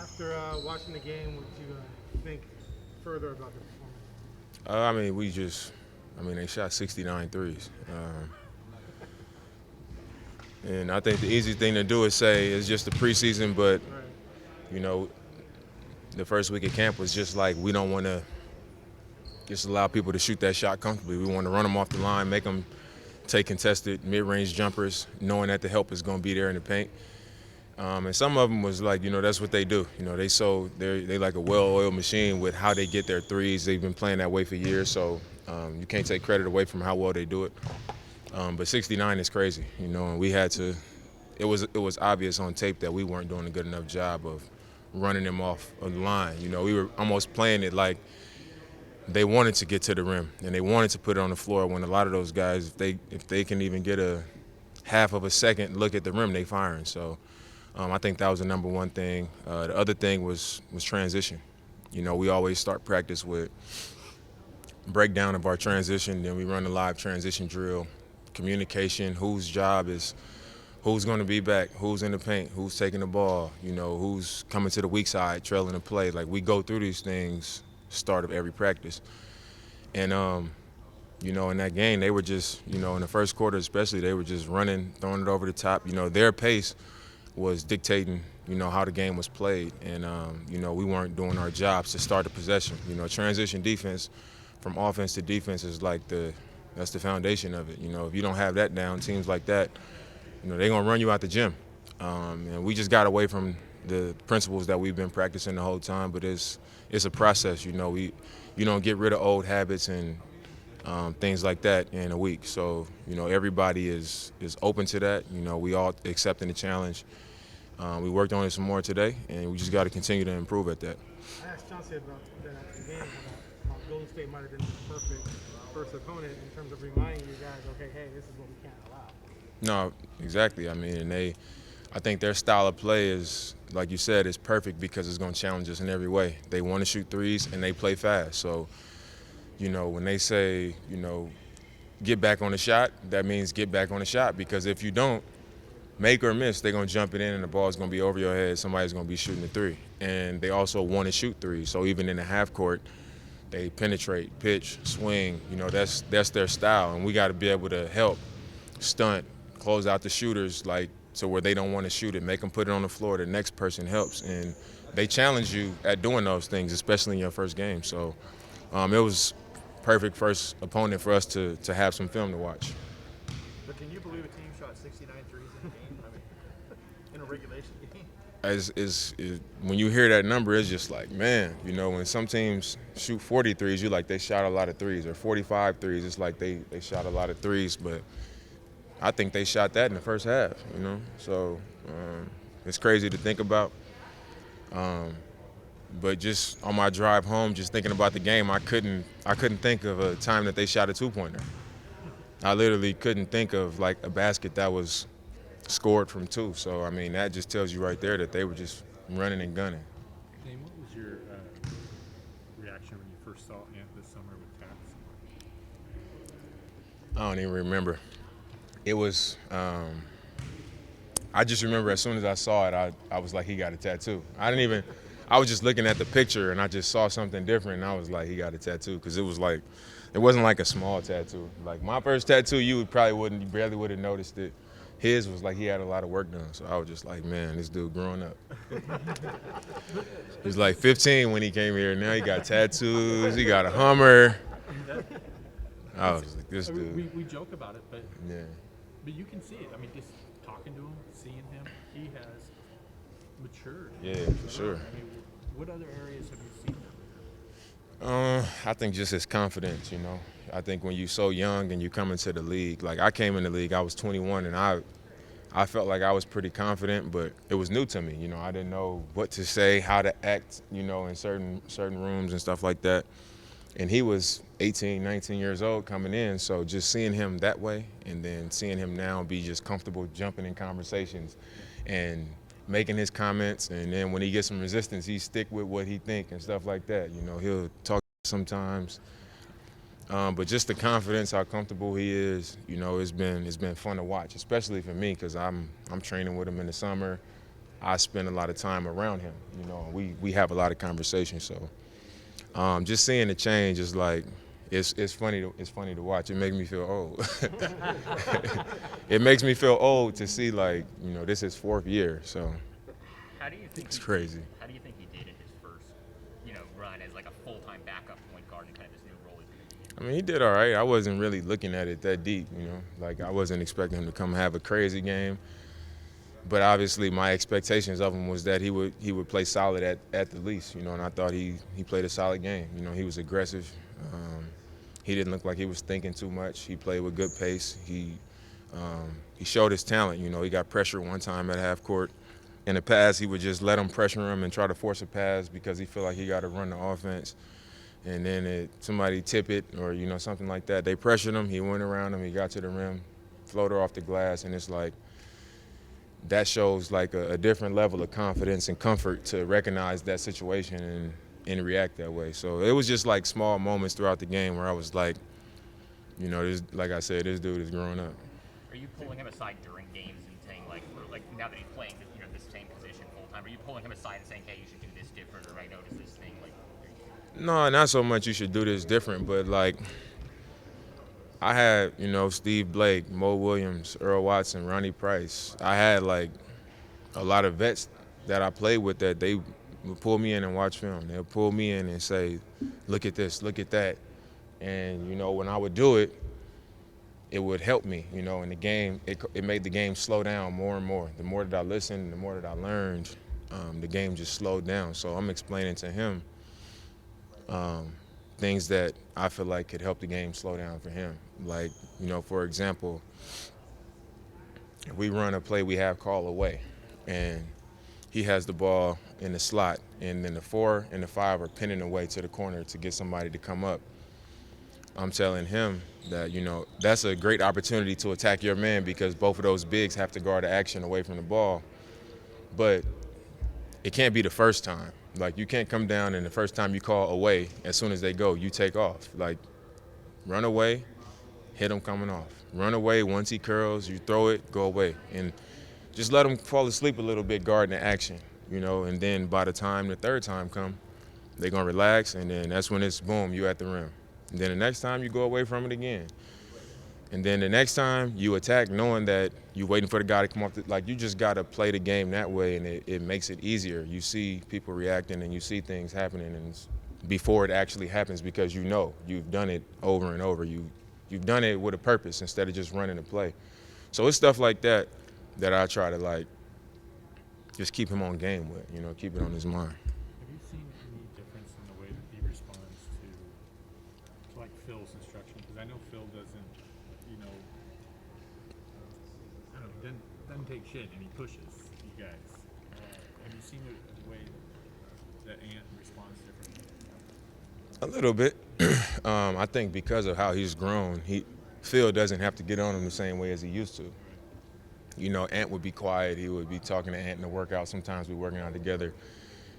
After watching the game, what did you think further about the performance? They shot 69 threes. And I think the easy thing to do is say it's just the preseason, but, Right. you know, the first week of camp was just like we don't want to just allow people to shoot that shot comfortably. We want to run them off the line, make them take contested mid-range jumpers, knowing that the help is going to be there in the paint. And some of them was like, that's what they do. They like a well-oiled machine with how they get their threes. They've been playing that way for years, so you can't take credit away from how well they do it. But 69 is crazy, and we had to. It was obvious on tape that we weren't doing a good enough job of running them off of the line. We were almost playing it like they wanted to get to the rim and they wanted to put it on the floor. When a lot of those guys, if they can even get a half of a second look at the rim, they firing. So I think that was the number one thing. The other thing was transition. We always start practice with breakdown of our transition, then we run a live transition drill, communication, whose job is who's going to be back, who's in the paint, who's taking the ball, who's coming to the weak side, trailing the play. Like, we go through these things start of every practice. And, in that game, they were just, in the first quarter especially, they were just running, throwing it over the top. Their pace was dictating, how the game was played. And, we weren't doing our jobs to start the possession. Transition defense from offense to defense is like that's the foundation of it. If you don't have that down, teams like that, they're going to run you out the gym. And we just got away from the principles that we've been practicing the whole time, but it's a process. You don't get rid of old habits and things like that in a week. So, everybody is open to that. We all accepting the challenge. We worked on it some more today, and we just got to continue to improve at that. I asked Chauncey about that after the game, how Golden State might have been the perfect first opponent in terms of reminding you guys, okay, hey, this is what we can't allow. No, exactly. I think their style of play is, like you said, is perfect because it's going to challenge us in every way. They want to shoot threes and they play fast. So, when they say, get back on the shot, that means get back on the shot, because if you don't, make or miss, they're going to jump it in and the ball's going to be over your head. Somebody's going to be shooting a three. And they also want to shoot threes. So even in the half court, they penetrate, pitch, swing. That's their style. And we got to be able to help, stunt, close out the shooters, like, to where they don't want to shoot it, make them put it on the floor. The next person helps. And they challenge you at doing those things, especially in your first game. So it was perfect first opponent for us to have some film to watch. But can you believe a team shot 69 threes in a game? In a regulation game? When you hear that number, it's just like, man, when some teams shoot 40 threes, you're like, they shot a lot of threes, or 45 threes, it's like they shot a lot of threes. But I think they shot that in the first half, So it's crazy to think about. But just on my drive home, just thinking about the game, I couldn't think of a time that they shot a two-pointer. I literally couldn't think of, like, a basket that was scored from two. So, that just tells you right there that they were just running and gunning. Dame, what was your reaction when you first saw Ant this summer with Tats? I don't even remember. It was, I just remember as soon as I saw it, I was like, he got a tattoo. I was just looking at the picture and I just saw something different and I was like, he got a tattoo, because it wasn't like a small tattoo. Like, my first tattoo, you barely would have noticed it. His was like he had a lot of work done. So I was just like, man, this dude growing up. He was like 15 when he came here. Now he got tattoos. He got a Hummer. I was like, this dude. We joke about it, but Yeah. but you can see it. Just talking to him, seeing him, he has matured. Yeah, for sure. What other areas have you seen that? I think just his confidence, I think when you're so young and you come into the league, like, I came in the league, I was 21, and I felt like I was pretty confident, but it was new to me. I didn't know what to say, how to act, in certain rooms and stuff like that. And he was 18, 19 years old coming in, so just seeing him that way and then seeing him now be just comfortable jumping in conversations and making his comments, and then when he gets some resistance, he stick with what he think and stuff like that. He'll talk sometimes. But just the confidence, how comfortable he is, it's been fun to watch, especially for me, because I'm training with him in the summer. I spend a lot of time around him. You know, we have a lot of conversations. So just seeing the change is like it's funny to watch. It makes me feel old. It makes me feel old to see like this is 4th year. So How do you think it's crazy. How do you think he did in his first, run as like a full-time backup point guard in kind of this new role? I mean, he did all right. I wasn't really looking at it that deep, Like, I wasn't expecting him to come have a crazy game. But obviously, my expectations of him was that he would play solid at the least, And I thought he played a solid game. He was aggressive. He didn't look like he was thinking too much. He played with good pace. He showed his talent. He got pressure one time at half court. In the past, he would just let him pressure him and try to force a pass because he felt like he got to run the offense. And then somebody tip it or, something like that. They pressured him. He went around him. He got to the rim, floater off the glass. And it's like that shows like a different level of confidence and comfort to recognize that situation and react that way. So it was just like small moments throughout the game where I was like, like I said, this dude is growing up. Are you pulling him aside during games and saying like now that he's playing this same position full time? Are you pulling him aside and saying, hey, you should do this different, or I noticed this thing like? No, not so much you should do this different, but like I had, Steve Blake, Mo Williams, Earl Watson, Ronnie Price. I had like a lot of vets that I played with that they would pull me in and watch film. They'll pull me in and say, look at this, look at that. And, when I would do it, it would help me, in the game. It made the game slow down more and more. The more that I listened, the more that I learned, the game just slowed down. So I'm explaining to him things that I feel like could help the game slow down for him. Like, for example, if we run a play we have call away, and he has the ball in the slot, and then the 4 and the 5 are pinning away to the corner to get somebody to come up. I'm telling him that, that's a great opportunity to attack your man because both of those bigs have to guard the action away from the ball. But it can't be the first time. Like, you can't come down and the first time you call away, as soon as they go, you take off. Like, run away, hit him coming off. Run away, once he curls, you throw it, go away. And just let him fall asleep a little bit guarding the action, and then by the time the third time come, they're going to relax, and then that's when it's boom, you at the rim. And then the next time you go away from it again. And then the next time you attack knowing that you're waiting for the guy to come off. Like, you just got to play the game that way, and it makes it easier. You see people reacting, and you see things happening and before it actually happens because you've done it over and over. You've done it with a purpose instead of just running the play. So it's stuff like that I try to, like, just keep him on game with, keep it on his mind. Have you seen any difference in the way that he responds to like Phil's instruction? Because I know Phil doesn't, I don't know, doesn't take shit and he pushes you guys. Have you seen the way that Ant responds differently? A little bit. I think because of how he's grown, Phil doesn't have to get on him the same way as he used to. Ant would be quiet. He would be talking to Ant in the workout. Sometimes we're working out together.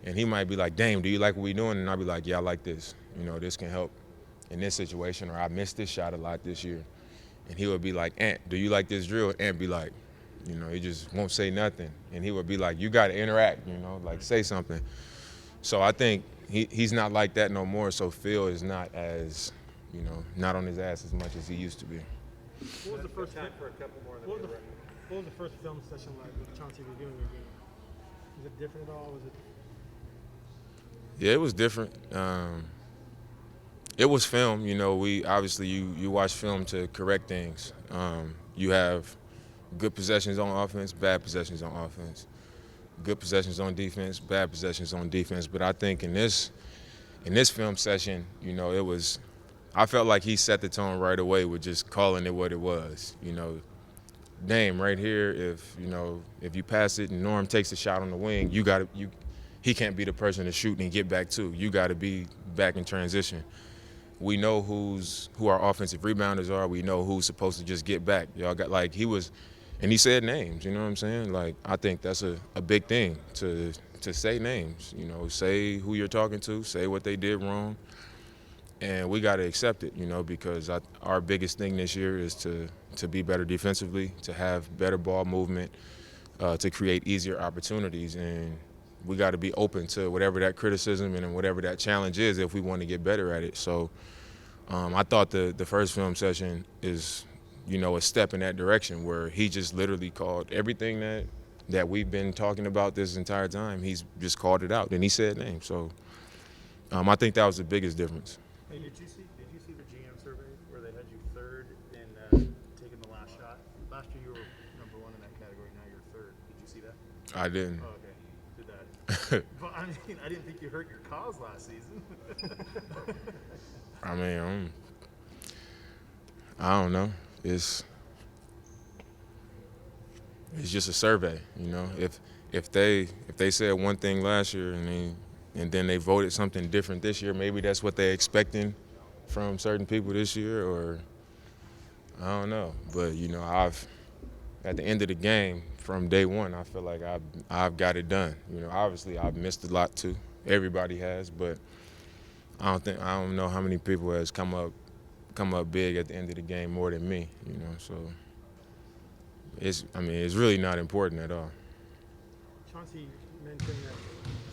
And he might be like, Dame, do you like what we're doing? And I'll be like, yeah, I like this. This can help in this situation, or I missed this shot a lot this year. And he would be like, Ant, do you like this drill? And Ant be like, he just won't say nothing. And he would be like, you got to interact, like say something. So I think he's not like that no more. So Phil is not as, not on his ass as much as he used to be. What was the first Time for a couple more. What was the first film session like with Chauncey reviewing your game? Was it different at all? Was it? Yeah, it was different. It was film. We obviously you watch film to correct things. You have good possessions on offense, bad possessions on offense. Good possessions on defense, bad possessions on defense. But I think in this film session, it was. I felt like he set the tone right away with just calling it what it was. Dame right here. If you pass it and Norm takes a shot on the wing, he can't be the person to shoot and get back to. You got to be back in transition. We know who our offensive rebounders are. We know who's supposed to just get back. Y'all got and he said names. You know what I'm saying? Like, I think that's a big thing to say names. Say who you're talking to. Say what they did wrong. And we got to accept it, because our biggest thing this year is to be better defensively, to have better ball movement, to create easier opportunities. And we got to be open to whatever that criticism and whatever that challenge is if we want to get better at it. So I thought the first film session is, a step in that direction where he just literally called everything that we've been talking about this entire time. He's just called it out, and he said names. So I think that was the biggest difference. Hey, did you see the GM survey where they had you third in taking the last shot? Last year you were number 1 in that category. Now you're third. Did you see that? I didn't. Oh, okay. Did that. But I mean, I didn't think you hurt your cause last season. I mean, I don't know. It's just a survey, If they said one thing last year and then they voted something different this year, maybe that's what they're expecting from certain people this year, or I don't know. But I've at the end of the game from day one, I feel like I've got it done. Obviously I've missed a lot too. Everybody has, but I don't know how many people has come up big at the end of the game more than me. So it's really not important at all. Chauncey mentioned that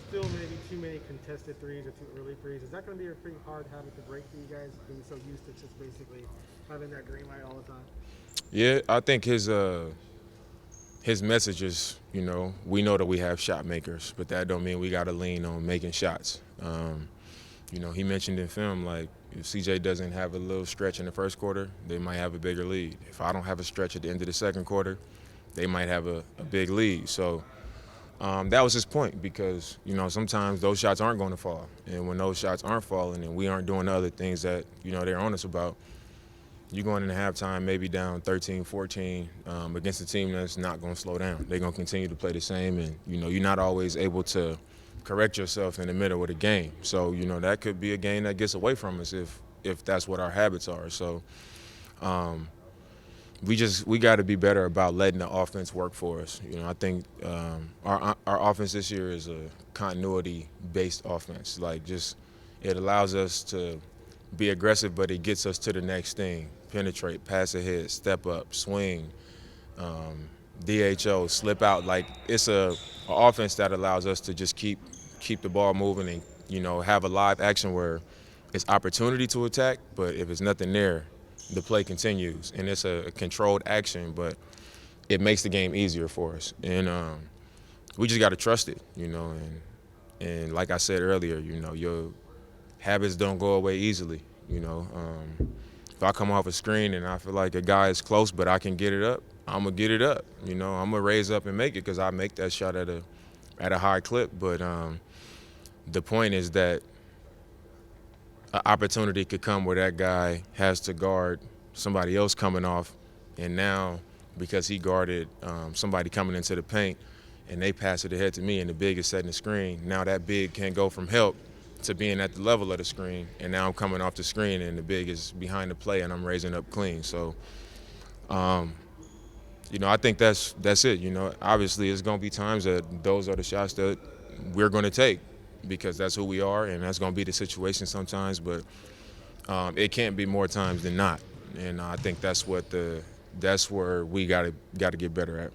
still maybe too many contested threes or too early threes. Is that going to be a pretty hard habit to break for you guys, being so used to just basically having that green light all the time? Yeah, I think his message is, we know that we have shot makers, but that don't mean we got to lean on making shots. He mentioned in film, like, if CJ doesn't have a little stretch in the first quarter, they might have a bigger lead. If I don't have a stretch at the end of the second quarter, they might have a big lead. So that was his point, because, sometimes those shots aren't going to fall. And when those shots aren't falling and we aren't doing the other things that, they're on us about, you're going into halftime maybe down 13, 14 against a team that's not going to slow down. They're going to continue to play the same, and, you're not always able to correct yourself in the middle of the game. So, that could be a game that gets away from us if that's what our habits are. So we got to be better about letting the offense work for us. I think our offense this year is a continuity-based offense. Like, just it allows us to be aggressive, but it gets us to the next thing. Penetrate, pass ahead, step up, swing, DHO, slip out. Like, it's a offense that allows us to just keep the ball moving and, have a live action where it's opportunity to attack, but if it's nothing there, the play continues. And it's a controlled action, but it makes the game easier for us. And we just got to trust it, and like I said earlier, your habits don't go away easily, If I come off a screen and I feel like a guy is close but I can get it up, I'm going to get it up. I'm going to raise up and make it, because I make that shot at a high clip. But the point is that an opportunity could come where that guy has to guard somebody else coming off, and now because he guarded somebody coming into the paint and they pass it ahead to me and the big is setting the screen, now that big can go from help to being at the level of the screen, and now I'm coming off the screen and the big is behind the play and I'm raising up clean. So I think that's it. Obviously it's going to be times that those are the shots that we're going to take, because that's who we are and that's going to be the situation sometimes, but it can't be more times than not. And I think that's where we got to get better at.